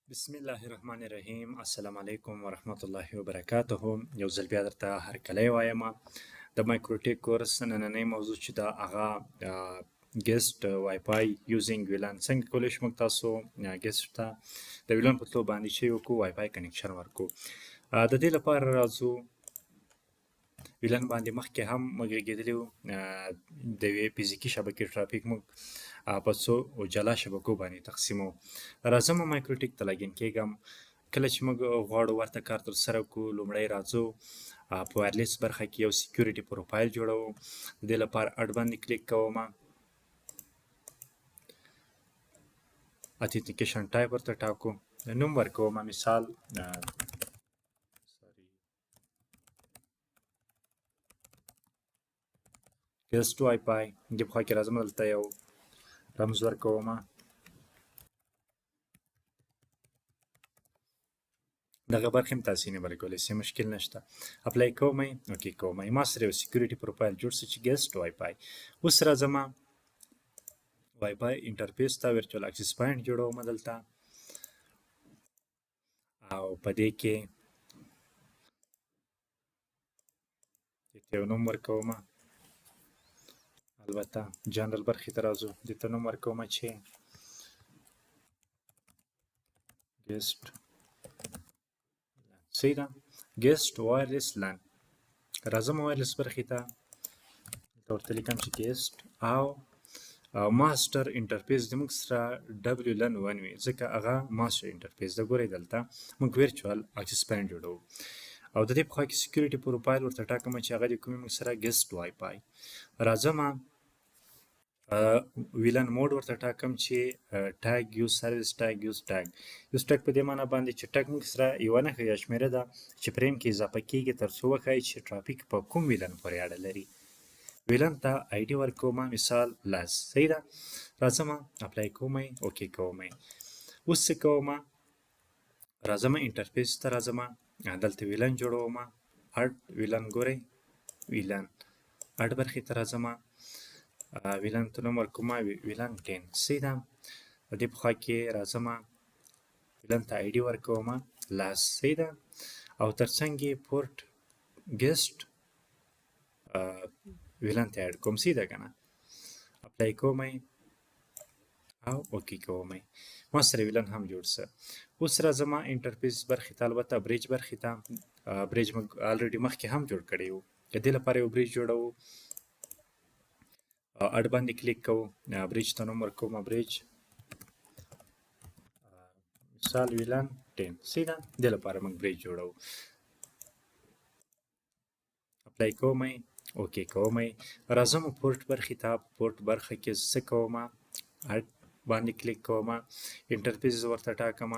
بسم الله الرحمن الرحیم. السلام علیکم ورحمت الله وبرکاته. یو ځل بیا درته هرکلی وایم. د مایکروټیک کورس نننۍ موضوع چې دا هغه ګیسټ وای فای یوزینګ ویلان څنګه کولی شو موږ تاسو ګیسټ ته د ویلان په توګه باندې چې وکړو وای فای کنیکشن ورکړو. د دې لپاره راځو ویلان باندې مخکې هم موږ غږېدلي وو. د یوې فزیکي شبکې ټرافیک موږ په څو جلا شبکو باندې تقسیمو. راځم مایکروټیک ته لاګین کېږم. کله چې موږ غواړو ورته کار ترسره کړو، لومړی راځو په وایرلیس برخه کې یو سیکیورټي پروفایل جوړوو. د دې لپاره اډ باندې کلیک کوم، اتنټیکیشن ټایپ ورته ټاکو، نوم ورکوم مثال ګیسټ وای فای. دې په خوا کې راځم، دلته یو رمز ورکوم. دغه برخې هم تاسې نیولی کولی شئ، مشکل نشته. اپلای کوم، اوکې کوم. ما سره یو سیکیورټي پروفایل جوړ شو چې ګیسټ وای فای. اوس راځم وای فای انټرفیس ته، ورچوال اکسس پوینټ جوړوم دلته، او په دې کې یو نوم ورکوم. البته جنرال برخې ته راځو، دې ته نوم ورکوم چې ګیسټ صحیح ده، ګیسټ وایرلیس لان. راځم وایرلیس برخې ته، دلته ورته لیکم چې ګیسټ او ماسټر انټرفیس زموږ سره ډبلیو لن 1 وي، ځکه هغه ماسټر انټرفیس ده. ګورئ دلته موږ ورچوال اکسس پوینټ جوړوو، او د دې په خوا کې سیکیورټي پروفایل ورته ټاکم چې هغه د کومې موږ سره ګیسټ وای فای. راځم ویلن موډ ورته ټاکم چې ټاګ یوز سرویس ټاګ یوز ټاګ. یوز ټاګ په دې معنی باندې چې ټاګ موږ سره یوه نښه یا شمېره ده چې فریم کې اضافه کېږي تر څو وښایي چې ټرافیک په کوم ویلن پورې اړه لري. ویلن ته آی ډي ورکوم، مثال لاس. صحیح ده. راځم اپلای کوم، اوکې کوم. اوس څه کوم؟ راځم انټرفیس ته راځم، دلته ویلن جوړوم. اډ ویلن، ګورئ ویلن اډ برخې ته راځم، ویلن ته نوم ورکوم ویلن 10. صحیح ده. د دې په خوا کې راځم ویلن ته آی ډي ورکوم لاس. صحیح ده. او ترڅنګ یې پورټ ګیسټ ویلن ته اډ کوم. صحیح ده که نه؟ اپلای کوم او اوکې کوم. ما سره ویلن هم جوړ شه. اوس راځم انټرفیس برخې ته، البته بریج برخې ته. بریج موږ الریډي مخکې هم جوړ کړی وو. د دې لپاره یو بریج جوړوو، اډ باندې کلیک کوو، بریج ته نوم ورکوم بریج، مثال ویلن 10. صحیح ده. دې لپاره موږ بریج جوړوو. اپلای کوم، اوکې کوم. راځم پورټ برخې ته. پورټ برخه کې څه کوم؟ اډ باندې کلیک کوم، انټرفیس ورته ټاکم،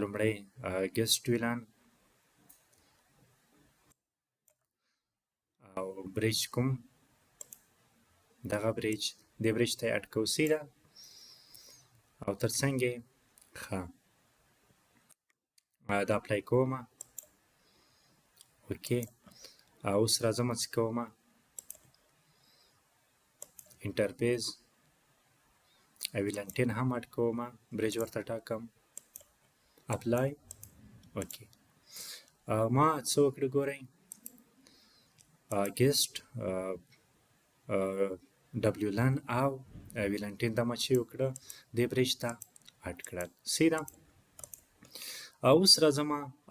لومړی ګیسټ ویلان او بریج کوم دغه بریج، دې بریج ته یې اډ کوو. صحیح ده. او ترڅنګ یې ښه دا اپلای کوم، اوکې. اوس راځم څه کوم؟ انټرفیس ویلن 10 هم اډ کوم، بریج ورته ټاکم، اپلای، اوکې. ما څه وکړه ګورئ، ګیسټ ډبلیو لن او ویلن 10 دا ما چې وکړه دې بریج ته اډ کړل. صحیح ده. اوس راځم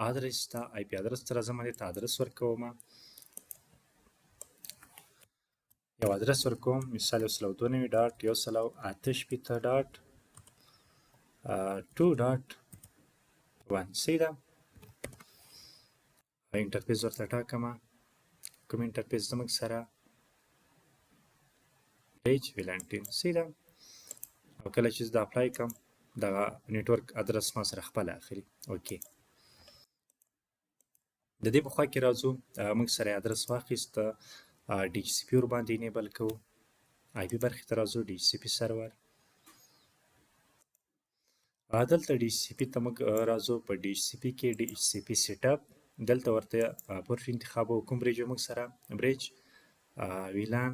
ادرس ته، آی پی ادرس ته راځم، دې ته ادرس ورکوم، یو ادرس ورکوم، مثال 192.168.2.1. صحیح ده. انټرفیس ورته ټاکم، کوم انټرفیس زموږ سره پیج ویلن 10. صحیح ده. او کله چې زه دا اپلای کړم دغه نیټورک ادرس ما سره خپله اخلي. اوکې. د دې په خوا کې راځو، موږ سره ادرس واخیست، ډي ایچ سی پي ورباندې انیبل کوو. آی پي برخې ته راځو، ډي ایچ سی پي سرور. دلته ډي ایچ سی پي ته موږ راځو. په ډي ایچ سی پي کې ډي ایچ سی پي سیټ اپ، دلته ورته پورټ انتخابوو. کوم بریج موږ سره؟ بریج ویلان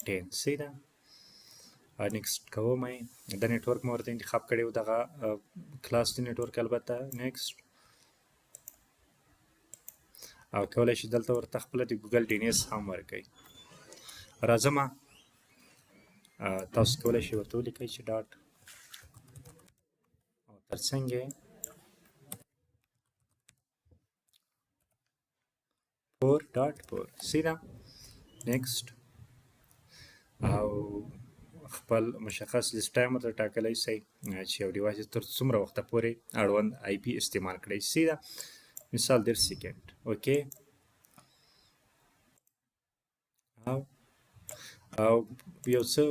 10. صحیح ده. نیکسټ کوم. د نیټورک مو ورته انتخاب کړی و، دغه کلاس د نیټورک البته نیکسټ او کولی شي دلته ورته خپله د ګوګل ډي ان اس هم ورکوئ راځمه تاسو کولی شئ ورته ولیکئ چې ډاټ او ترڅنګ یې 4.4 سیده نیکسټ او خپل مشخص لیست ټایم ورته ټاکلی شئ چې یو ډیوایس تر څومره وخته پورې اړوند آی پي استعمال کړئ سیده مثال 10 سیکنډ اوکې او یو څه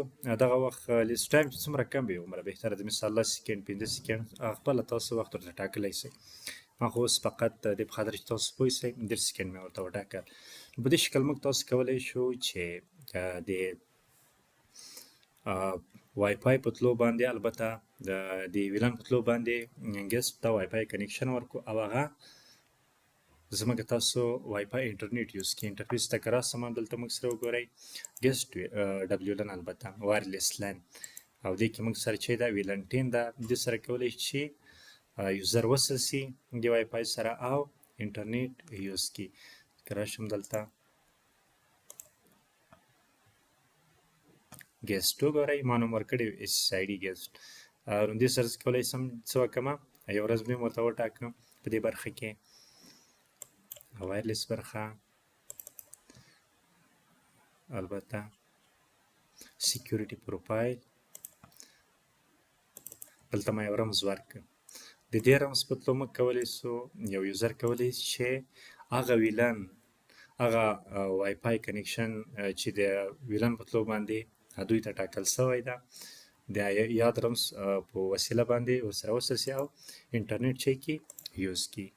دغه وخت لیست ټایم چې څومره کم وي هغومره بهتره ده مثال 10 سیکنډ 15 سیکنډ خپله تاسو وخت ورته ټاکلی شئ ما خو اوس فقط د دې په خاطر چې تاسو پوه شئ 10 سیکنډ مې ورته وټاکل په دې شکل موږ تاسو کولی شو چې د وای فای په تلو باندې البته د ویلان په تلو باندې ګیسټ ته وای فای کنیکشن ورکړو او هغه زموږ تاسو وای فای انټرنیټ یوز کړئ انټرفیس ته که راسم دلته موږ سره وګورئ ګیسټ ډبلیو لن البته وایرلیس لن او دې کې موږ سره چې دا ویلان 10 ده دې سره کولی شي یوزر وصل سي د وای فای سره او انټرنیټ یوز کړي که راشم دلته ګیسټ وګورئ ما نوم ورکړی ایس ایس آی ډي ګیسټ دې سره زه کولی شم څه وکړمه یو ورځ مې ورته وټاکم په دې برخه کې وایرلیس برخه البته سیکیورټي پروفایل دلته ما یو رمز ورکړ د دې رمز په تلو موږ کولی شو یو یوزر کولی چې هغه ویلان هغه وای فای کنیکشن چې د ویلان په تلو باندې دوی ته ټاکل شوی ده د یاد رمز په وسیله باندې ورسره وصل شي او انټرنیټ چې کې یوز کړي